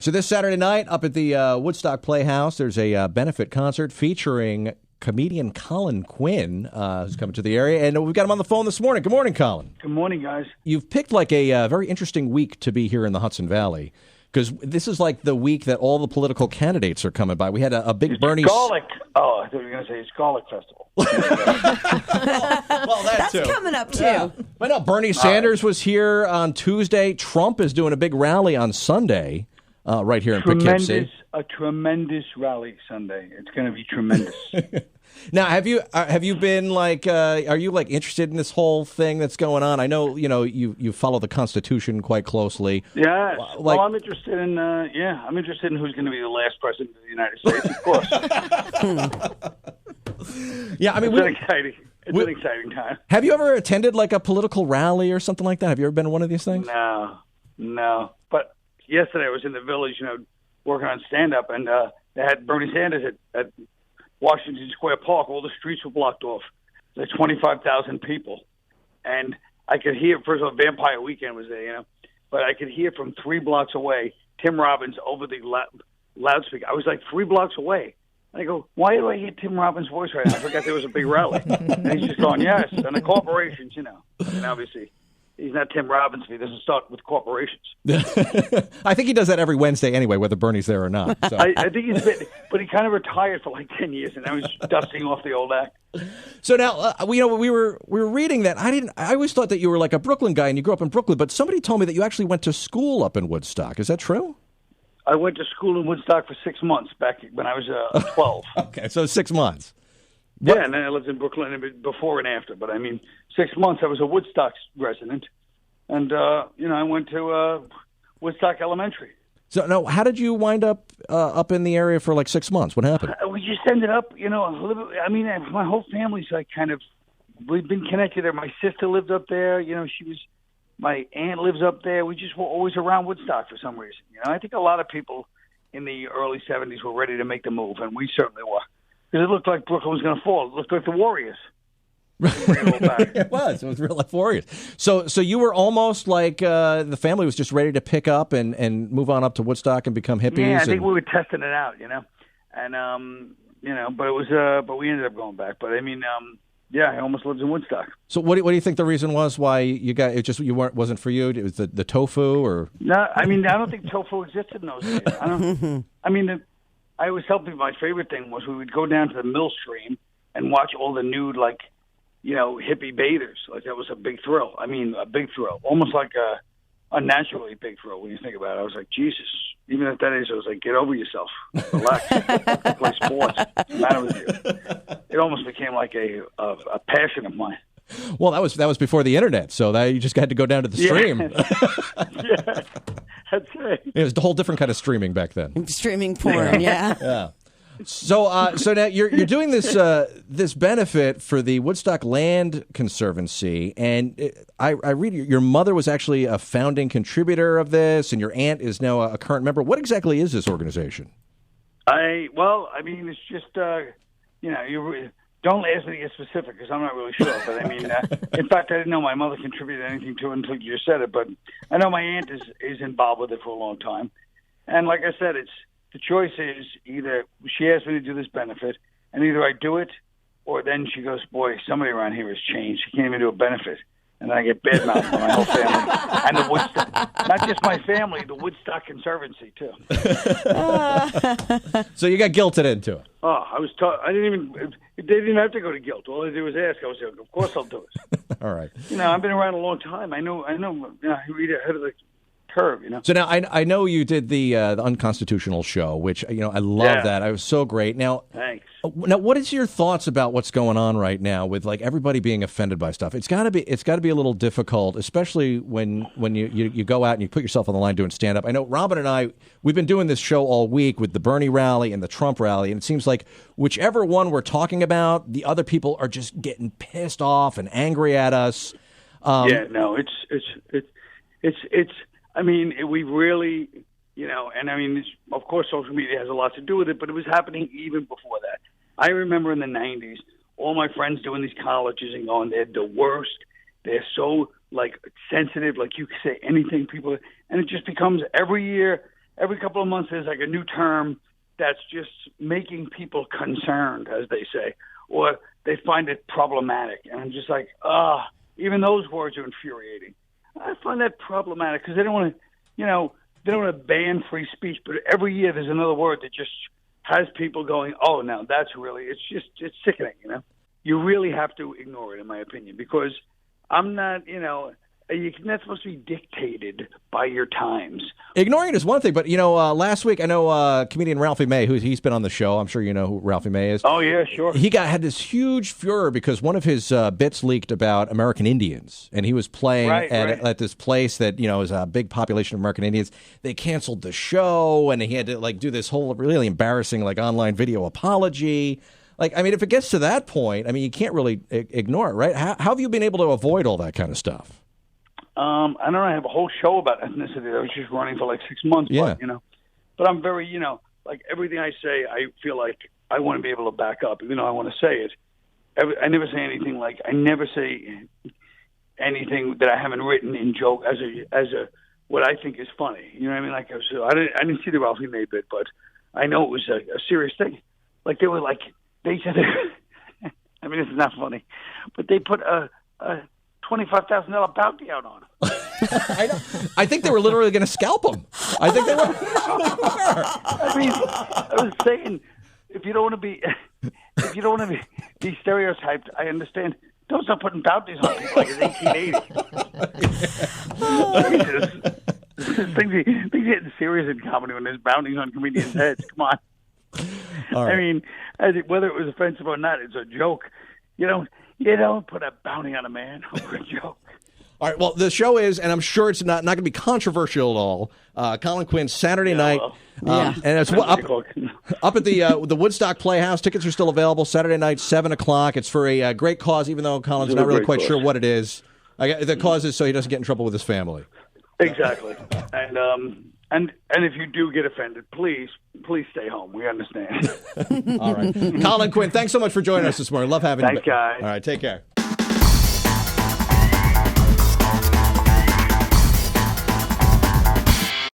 So this Saturday night up at the Woodstock Playhouse, there's a benefit concert featuring comedian Colin Quinn, who's coming to the area. And we've got him on the phone this morning. Good morning, Colin. Good morning, guys. You've picked like a very interesting week to be here in the Hudson Valley, because this is like the week that all the political candidates are coming by. We had a big Bernie... Garlic. Oh, I thought you were going to say it's Garlic Festival. Well, That's too. coming up, too. Yeah. But no, Bernie Sanders was here on Tuesday. Trump is doing a big rally on Sunday right here in Poughkeepsie. A tremendous rally Sunday. It's going to be tremendous. Now, have you been like, are you like interested in this whole thing that's going on? I know, you follow the Constitution quite closely. Yeah. Well, I'm interested in, I'm interested in who's going to be the last president of the United States, of course. Yeah, I mean, it's exciting. It's an exciting time. Have you ever attended like a political rally or something like that? Have you ever been to one of these things? No. But yesterday I was in the village, working on stand-up, and they had Bernie Sanders at Washington Square Park. All the streets were blocked off. There's 25,000 people. And I could hear, first of all, Vampire Weekend was there, but I could hear from 3 blocks away, Tim Robbins over the loudspeaker. I was like 3 blocks away. And I go, why do I hear Tim Robbins' voice right now? I forgot there was a big rally. And he's just going, yes, and the corporations, and obviously he's not Tim Robbins. He doesn't start with corporations. I think he does that every Wednesday anyway, whether Bernie's there or not. So. I think but he kind of retired for like 10 years, and now he's dusting off the old act. So now, we were reading that. I always thought that you were like a Brooklyn guy and you grew up in Brooklyn, but somebody told me that you actually went to school up in Woodstock. Is that true? I went to school in Woodstock for 6 months back when I was 12. Okay, so 6 months. Yeah, and then I lived in Brooklyn before and after. But 6 months I was a Woodstock resident, and I went to Woodstock Elementary. So now, how did you wind up in the area for like 6 months? What happened? We just ended up, my whole family's like we've been connected there. My sister lived up there. My aunt lives up there. We just were always around Woodstock for some reason. I think a lot of people in the early 70s were ready to make the move, and we certainly were. Because it looked like Brooklyn was going to fall. It looked like the Warriors. It was real like Warriors. So you were almost like the family was just ready to pick up and move on up to Woodstock and become hippies. Yeah, I think we were testing it out, and but it was but we ended up going back. But I almost lived in Woodstock. So what do you think the reason was why you got it? Just wasn't for you? It was the tofu, or no? I don't think tofu existed in those days. I always tell people my favorite thing was we would go down to the mill stream and watch all the nude, hippie bathers. Like, that was a big thrill. A big thrill. Almost like a unnaturally big thrill when you think about it. I was like, Jesus. Even at that age, I was like, get over yourself. Relax. Play sports. What's the matter with you? It almost became like a passion of mine. Well, that was before the internet, so you just had to go down to the stream. Yeah, that's right. It was a whole different kind of streaming back then. Streaming porn, yeah. Yeah. So now you're doing this benefit for the Woodstock Land Conservancy, and I read your mother was actually a founding contributor of this, and your aunt is now a current member. What exactly is this organization? It's just you don't ask me to get specific because I'm not really sure. But in fact, I didn't know my mother contributed anything to it until you just said it. But I know my aunt is involved with it for a long time, and like I said, the choice is either she asked me to do this benefit, and either I do it, or then she goes, boy, somebody around here has changed. She can't even do a benefit. And then I get badmouthed by my whole family. And the Woodstock. Not just my family, the Woodstock Conservancy, too. So you got guilted into it. Oh, I was taught. They didn't even have to go to guilt. All they did was ask. I was like, of course I'll do it. All right. I've been around a long time. I know, you read ahead of the curve, So now I know you did the unconstitutional show, which I love that. I was so great. Now, thanks. Now, what is your thoughts about what's going on right now with like everybody being offended by stuff? It's got to be a little difficult, especially when you go out and you put yourself on the line doing stand up. I know Robyn and we've been doing this show all week with the Bernie rally and the Trump rally, and it seems like whichever one we're talking about, the other people are just getting pissed off and angry at us. We really, of course, social media has a lot to do with it, but it was happening even before that. I remember in the 90s, all my friends doing these colleges and going, they're the worst. They're so, sensitive, you can say anything, people, and it just becomes every year every couple of months there's like a new term that's just making people concerned, as they say, or they find it problematic. And I'm just like, even those words are infuriating. I find that problematic because they don't want to, they don't want to ban free speech, but every year there's another word that just has people going, oh, now that's really, it's sickening, You really have to ignore it, in my opinion, because I'm not, you're not supposed to be dictated by your times. Ignoring it is one thing, but, last week, I know comedian Ralphie May, he's been on the show. I'm sure you know who Ralphie May is. Oh, yeah, sure. He had this huge furor because one of his bits leaked about American Indians, and he was playing at this place that, is a big population of American Indians. They canceled the show, and he had to, do this whole really embarrassing, online video apology. If it gets to that point, you can't really ignore it, right? How have you been able to avoid all that kind of stuff? I don't know. I have a whole show about ethnicity. I was just running for 6 months. Yeah. But I'm very, everything I say, I feel like I want to be able to back up, even though I want to say it. I never say anything I never say anything that I haven't written in joke as a what I think is funny. You know what I mean? I didn't see the Ralphie May bit, but I know it was a serious thing. They said, this is not funny, but they put a $25,000 bounty out on him. I know. I think they were literally going to scalp him. I think they were. I was saying, if you don't want to be stereotyped, I understand. Don't start putting bounties on people like it's 1880. Things getting serious in comedy when there's bounties on comedians' heads. Come on. All right. Whether it was offensive or not, it's a joke. You don't put a bounty on a man over a joke. All right. Well, the show is, and I'm sure it's not going to be controversial at all. Colin Quinn, Saturday night, and it's up at the Woodstock Playhouse. Tickets are still available. Saturday night, 7:00. It's for a great cause, even though Colin's not really quite sure what it is. The cause is so he doesn't get in trouble with his family. Exactly. And if you do get offended, please stay home. We understand. All right. Colin Quinn, thanks so much for joining us this morning. Love having you. Thanks, guys. All right, take care.